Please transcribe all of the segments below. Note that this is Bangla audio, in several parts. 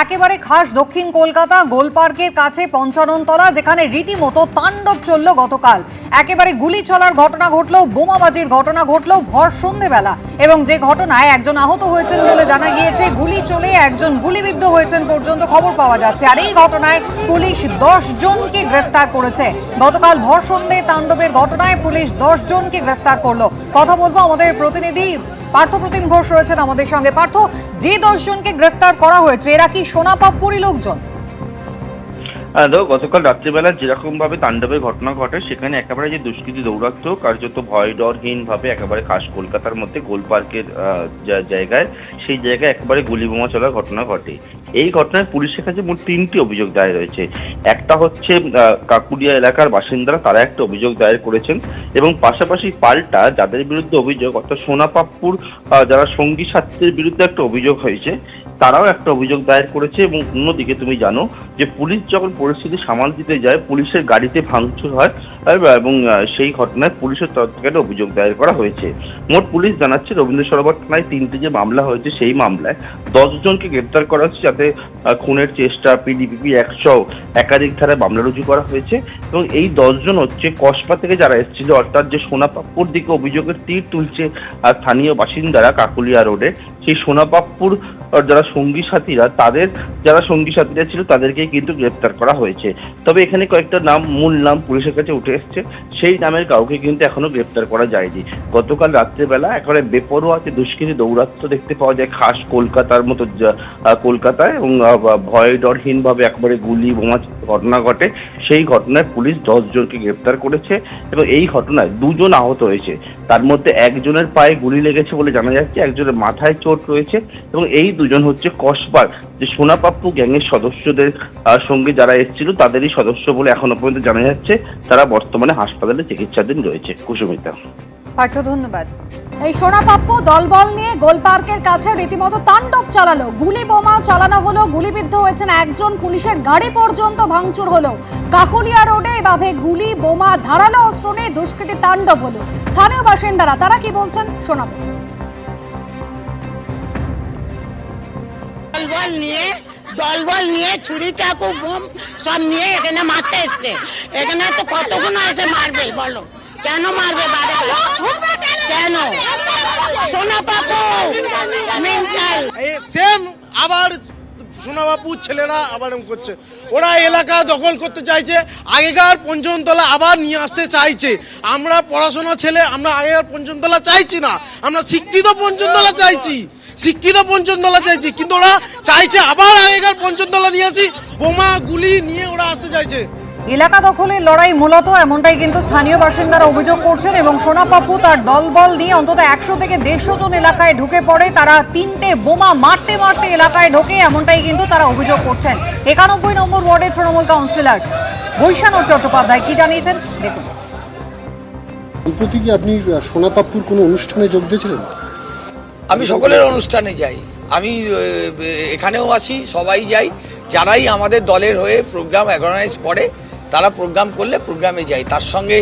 একেবারে খাস দক্ষিণ কলকাতা গোলপার্কের কাছে পঞ্চাননতলা, যেখানে রীতিমতো তাণ্ডব চলল গতকাল। একেবারে গুলি চলার ঘটনা ঘটলো, বোমাবাজির ঘটনা ঘটলো ভর সন্ধ্যেবেলা, এবং যে ঘটনায় একজন আহত হয়েছেন বলে জানা গিয়েছে। গুলি চলে একজন গুলিবিদ্ধ হয়েছেন পর্যন্ত খবর পাওয়া যাচ্ছে। আর এই ঘটনায় পুলিশ 10 জনকে গ্রেফতার করেছে। গতকাল ভর সন্ধ্যে তাণ্ডবের ঘটনায় পুলিশ 10 জনকে গ্রেফতার করলো। কথা বলবো, আমাদের প্রতিনিধি পার্থপ্রতিম ঘোষ রয়েছেন আমাদের সঙ্গে। পার্থ, যে 10 জনকে গ্রেফতার করা হয়েছে এরা কি সোনাপাপ্পুরই লোকজন? গতকাল রাত্রিবেলা যেরকম ভাবে তাণ্ডবের ঘটনা ঘটে, সেখানে একেবারে যে দুষ্কৃতী দৌরাত্ম্য কার্যত ভয় ডরহীন ভাবে একেবারে খাস কলকাতার মধ্যে গোলপার্কের জায়গায়, সেই জায়গায় একেবারে গুলি বোমা চলার ঘটনা ঘটে। এই ঘটনায় পুলিশের কাছে মোট 3টি অভিযোগ দায়ের হয়েছে। একটা হচ্ছে কাকুলিয়া এলাকার বাসিন্দারা, তারা একটা অভিযোগ দায়ের করেছেন, এবং পাশাপাশি পাল্টা যাদের বিরুদ্ধে অভিযোগ, অর্থাৎ সোনাপাপ্পুর যারা সঙ্গী সাথীদের বিরুদ্ধে একটা অভিযোগ হয়েছে, তারাও একটা অভিযোগ দায়ের করেছে। এবং অন্যদিকে তুমি জানো যে পুলিশ যখন পরিস্থিতি সামাল দিতে যায়, পুলিশের গাড়িতে ভাঙচুর হয়, এবং সেই ঘটনায় পুলিশের তরফ থেকে একটা অভিযোগ দায়ের করা হয়েছে। মোট পুলিশ জানাচ্ছে রবীন্দ্র সরোবর থানায় 3টি যে মামলা হয়েছে, সেই মামলায় 10 জনকে গ্রেপ্তার করা হয়েছে, যাতে খুনের চেষ্টা, পিডিপিপি 100 একাধিক ধারায় মামলা রুজু করা হয়েছে। এবং এই 10 জন হচ্ছে কসবা থেকে যারা এসেছিল, অর্থাৎ যে সোনাপাপ্পুর দিকে অভিযোগের তীর তুলছে স্থানীয় বাসিন্দারা কাকুলিয়া রোডে, সেই সোনাপাপ্পুর যারা সঙ্গী সাথীরা, তাদের যারা সঙ্গী সাথীরা ছিল তাদেরকেই কিন্তু গ্রেপ্তার করা হয়েছে। তবে এখানে কয়েকটা নাম, মূল নাম পুলিশের কাছে উঠে এসছে, সেই নামের কাউকে কিন্তু এখনো গ্রেপ্তার করা যায়নি। গতকাল রাত্রেবেলা একেবারে বেপরোয়াতে দুষ্কৃতী দৌরাত্ম্য দেখতে পাওয়া যায় খাস কলকাতার মতো কলকাতায়, এবং ভয় ডরহীন ভাবে একেবারে গুলি বোমা ঘটনা ঘটে। সেই ঘটনায় পুলিশ 10 জনকে গ্রেপ্তার করেছে, এবং এই ঘটনায় 2 জন আহত হয়েছে। তার মধ্যে একজনের পায়ে গুলি লেগেছে বলে জানা যাচ্ছে, একজনের মাথায় চোট রয়েছে। এবং এই 2 জন হচ্ছে কসবার যে সোনাপাপ্পু গ্যাংয়ের সদস্যদের সঙ্গে যারা এসেছিল, তাদেরই সদস্য বলে এখনো পর্যন্ত জানা যাচ্ছে। তারা বর্তমানে হাসপাতালে চিকিৎসাধীন রয়েছে। কুসুমিতা। পার্থ, ধন্যবাদ। এই সোনাপাপ্পু দলবল নিয়ে গোলপার্কের কাছে রীতিমতো তাণ্ডব চালালো, গুলি বোমা চালানো হলো, গুলিবিদ্ধ হয়েছেন একজন, পুলিশের গাড়ি পর্যন্ত ভাঙচুর হলো। কাকুলিয়া রোডে এভাবে গুলি বোমা ধারালো অস্ত্র নিয়ে দুষ্কৃতী তাণ্ডব হলো। স্থানীয় বাসিন্দারা তারা কি বলছেন শোনাবো। দলবল নিয়ে ছুরি চাকু বোম সব নিয়ে এখানে মারতে এসছে। এখানে তো কতক্ষণ এসে মারবে, বলো কেন মারবে? কেন সোনাপাপ্পু মেন্টাল সেম আবার সোনাবাবুর ছেলেরা আবার করছে, ওরা এলাকা দখল করতে চাইছে, আগেকার পঞ্চমতলা আবার নিয়ে আসতে চাইছে। আমরা পড়াশোনা ছেলে, আমরা আগেকার পঞ্চমতলা চাইছি না, আমরা শিক্ষিত পঞ্চমতলা চাইছি, কিন্তু ওরা চাইছে আবার আগেকার পঞ্চমতলা নিয়ে আসি, বোমা গুলি নিয়ে ওরা আসতে চাইছে। এলাকা দখলের লড়াই মূলত, এমনটাই কিন্তু স্থানীয় বাসিন্দারা অভিযোগ করছেন। এবং সোনাপাপ্পু তার দলবল নিয়ে অন্তত 100 থেকে 150 জন এলাকায় ঢুকে পড়ে। তারা 3টে বোমা মারতে মারতে এলাকায় ঢোকে, এমনটাই কিন্তু তারা অভিযোগ করছেন। 91 নম্বর ওয়ার্ডের তৃণমূল কাউন্সিলর বৈশানর চট্টোপাধ্যায় কি জানিয়েছেন দেখুন। সম্প্রতি কি আপনি সোনাপাপ্পুর কোনো অনুষ্ঠানে যোগ দিয়েছিলেন? আমি সকলের অনুষ্ঠানে যাই, আমি এখানেও আসি, সবাই যাই। যারাই আমাদের দলের হয়ে প্রোগ্রাম অর্গানাইজ করে, তারা প্রোগ্রাম করলে প্রোগ্রামে যাই, তার সঙ্গে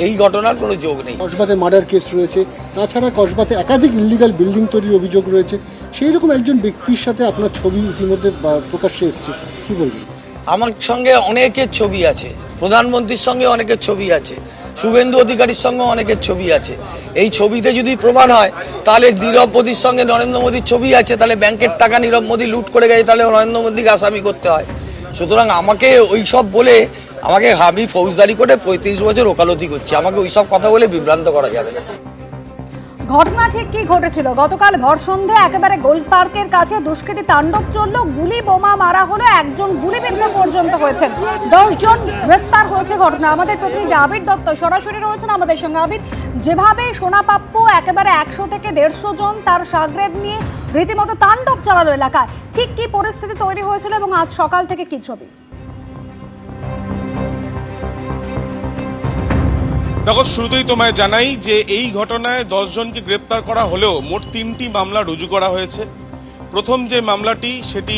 এই ঘটনার কোনো যোগ নেই। কসবাতে মার্ডার কেস রয়েছে, তাছাড়া কসবাতে একাধিক ইলিগাল বিল্ডিং তৈরির অভিযোগ রয়েছে। সেই রকম একজন ব্যক্তির সাথে আপনার ছবি ইতিমধ্যে প্রকাশ্যে এসেছে, কি বলবেন? আমার সঙ্গে অনেকের ছবি আছে, প্রধানমন্ত্রীর সঙ্গে অনেকের ছবি আছে, শুভেন্দু অধিকারীর সঙ্গে অনেকের ছবি আছে। এই ছবিতে যদি প্রমাণ হয়, তাহলে নীরব মোদীর সঙ্গে নরেন্দ্র মোদীর ছবি আছে, তাহলে ব্যাংকের টাকা নীরব মোদী লুট করে গেছে, তাহলে নরেন্দ্র মোদীকে আসামি করতে হয়। সুতরাং আমাকে ওইসব বলে, আমি ফৌজদারি করে 35 বছর ওকালতি করছি, আমাকে ওইসব কথা বলে বিভ্রান্ত করা যাবে না। ঘটনা ঠিক কি ঘটেছিল? গতকাল ভর সন্ধে একেবারে গোলপার্কের কাছে দুষ্কৃতী তাণ্ডব চললো, গুলি বোমা মারা হলো, একজন গুলিবিদ্ধ পর্যন্ত হয়েছেন, 10 জন গ্রেফতার হয়েছে। ঘটনা আমাদের প্রতিনিধি আবির দত্ত সরাসরি রয়েছেন আমাদের সঙ্গে। আবির, যেভাবে সোনাপাপ্পু একেবারে 100 থেকে 150 জন তার সাগরেদ নিয়ে রীতিমতো তাণ্ডব চালালো এলাকায়, ঠিক কি পরিস্থিতি তৈরি হয়েছিল এবং আজ সকাল থেকে কি ছবি? দেখো, শুরুতেই তোমায় জানাই যে এই ঘটনায় 10 জনকে গ্রেপ্তার করা হলেও মোট 3টি মামলা রুজু করা হয়েছে। প্রথম যে মামলাটি, সেটি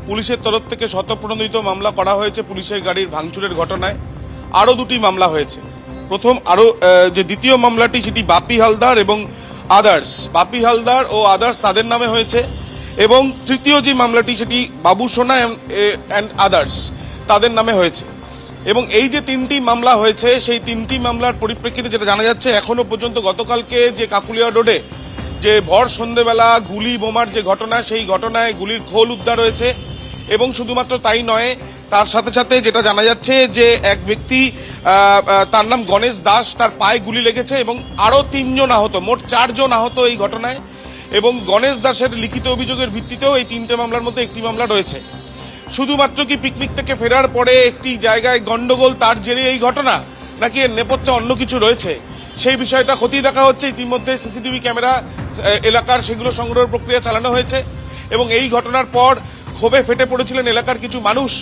পুলিশের তরফ থেকে স্বতঃপ্রণোদিত মামলা করা হয়েছে পুলিশের গাড়ির ভাঙচুরের ঘটনায়। আরও 2টি মামলা হয়েছে। যে দ্বিতীয় মামলাটি, সেটি বাপি হালদার এবং আদার্স, তাদের নামে হয়েছে। এবং তৃতীয় যে মামলাটি সেটি বাবু সোনা অ্যান্ড আদার্স তাদের নামে হয়েছে। এবং এই যে তিনটি মামলা হয়েছে সেই তিনটি মামলার পরিপ্রেক্ষিতে যেটা জানা যাচ্ছে এখনো পর্যন্ত গতকালকে যে কাকুলিয়া রোডে যে ভর সন্ধেবেলা গুলি বোমার যে ঘটনা, সেই ঘটনায় গুলির খোল উদ্ধার হয়েছে। এবং শুধুমাত্র তাই নয়, তার সাথে সাথে যেটা জানা যাচ্ছে যে এক ব্যক্তি তার নাম গণেশ দাস, তার পায়ে গুলি লেগেছে এবং আরও 3 জন আহত, মোট 4 জন আহত এই ঘটনায়। এবং গণেশ দাসের লিখিত অভিযোগের ভিত্তিতেও এই 3টে মামলার মধ্যে একটি মামলা রয়েছে। শুধুমাত্র কি পিকনিক থেকে ফেরার পরে একটি জায়গায় গন্ডগোল, তার জেরে এই ঘটনা, নাকি এর নেপথ্যে অন্য কিছু রয়েছে, সেই বিষয়টা খতিয়ে দেখা হচ্ছে। ইতিমধ্যে সিসিটিভি ক্যামেরা এলাকার সেগুলো সংগ্রহের প্রক্রিয়া চালানো হয়েছে। এবং এই ঘটনার পর ক্ষোভে ফেটে পড়েছিলেন এলাকার কিছু মানুষ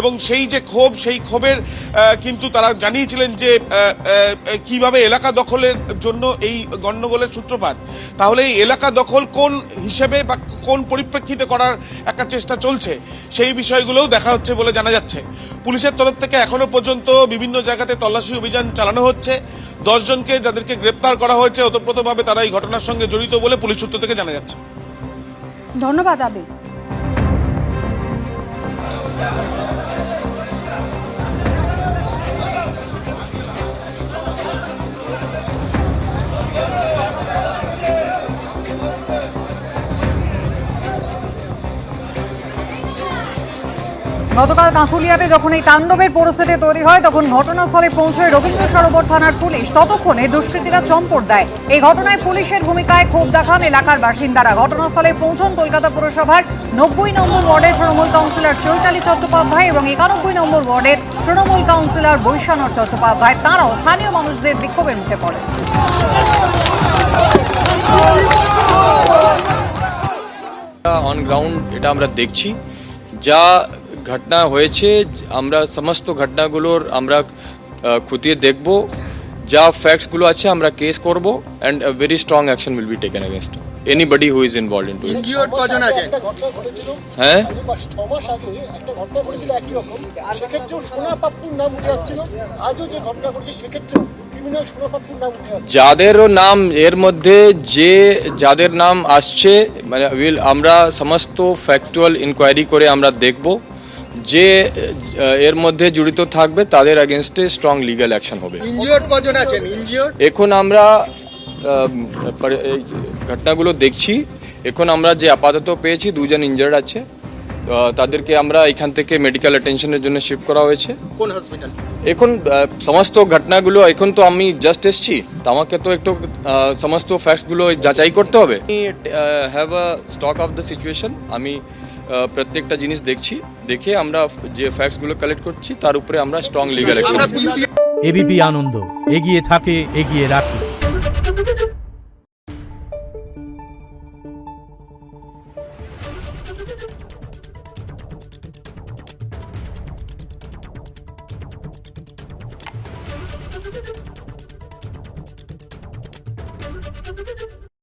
এবং সেই যে ক্ষোভ, সেই ক্ষোভের কিন্তু তারা জানিয়েছিলেন যে কিভাবে এলাকা দখলের জন্য এই গন্ডগোলের সূত্রপাত। তাহলে এই এলাকা দখল কোন হিসেবে বা কোন পরিপ্রেক্ষিতে করার একটা চেষ্টা চলছে, সেই বিষয়গুলোও দেখা হচ্ছে বলে জানা যাচ্ছে। পুলিশের তরফ থেকে এখনো পর্যন্ত বিভিন্ন জায়গাতে তল্লাশি অভিযান চালানো হচ্ছে। 10 জনকে যাদেরকে গ্রেপ্তার করা হয়েছে ওতপ্রোতভাবে তারা এই ঘটনার সঙ্গে জড়িত বলে পুলিশ সূত্র থেকে জানা যাচ্ছে। ধন্যবাদ আবি। গতকাল কাঁকুলিয়াতে যখন এই তাণ্ডবের পরিস্থিতি তৈরি হয় তখন ঘটনাস্থলে পৌঁছয় রবীন্দ্র সরোবর থানার পুলিশ। ততক্ষণে দুষ্কৃতীরা চম্পট দেয়। এই ঘটনায় পুলিশের ভূমিকায় ক্ষোভ দেখান এলাকার বাসিন্দারা। ঘটনাস্থলে পৌঁছন কলকাতা পুরসভার 90 নম্বর ওয়ার্ডের তৃণমূল কাউন্সিলর চৈতালি চট্টোপাধ্যায় এবং 91 নম্বর ওয়ার্ডের তৃণমূল কাউন্সিলর বৈশানর চট্টোপাধ্যায়। তাঁরাও স্থানীয় মানুষদের বিক্ষোভের মুখে পড়েন। অন গ্রাউন্ড এটা আমরা দেখছি, যা ঘটনা হয়েছে আমরা সমস্ত ঘটনাগুলোর আমরা খতিয়ে দেখব, যা ফ্যাক্টসগুলো আছে আমরা কেস করব and a very strong action will be taken against anybody who is involved into it. একটা ঘটনা ঘটেছিল, হ্যাঁ 6 মাস আগে একটা ঘটনা ঘটেছিল একই রকম, সেক্ষেত্রেও সোনা পাপ্পুর নাম উঠে আসছিল। আজও যে ঘটনা ঘটছে সেক্ষেত্রেও ক্রিমিনাল সোনা পাপ্পুর নাম উঠে আসছে। যাদেরও নাম এর মধ্যে যাদের নাম আসছে মানে আমরা সমস্ত ফ্যাক্টুয়াল ইনকোয়ারি করে আমরা দেখব, যে এর মধ্যে জড়িত থাকবে তাদের এগেনস্টে স্ট্রং লিগ্যাল অ্যাকশন হবে। ইনজিওর্ড কজন আছেন? ইনজিওর্ড এখন আমরা এই ঘটনাগুলো দেখছি। এখন আমরা যে আপাতত পেয়েছি 2 জন ইনজার্ড আছে, তাদেরকে আমরা এখান থেকে মেডিকেল অ্যাটেনশনের জন্য শিফট করা হয়েছে। কোন হসপিটাল? এখন সমস্ত ঘটনাগুলো এখন তো আমি জাস্ট এসছি, তো আমাকে তো একটু সমস্ত ফ্যাক্টসগুলো যাচাই করতে হবে। আমি have a stock of the situation. আমি প্রত্যেকটা জিনিস দেখে আমরা যে ফ্যাক্টসগুলো কালেক্ট করছি তার উপরে আমরা স্ট্রং লিগ্যাল অ্যাকশন। এবিপি আনন্দ, এগিয়ে থাকে, এগিয়ে রাখে।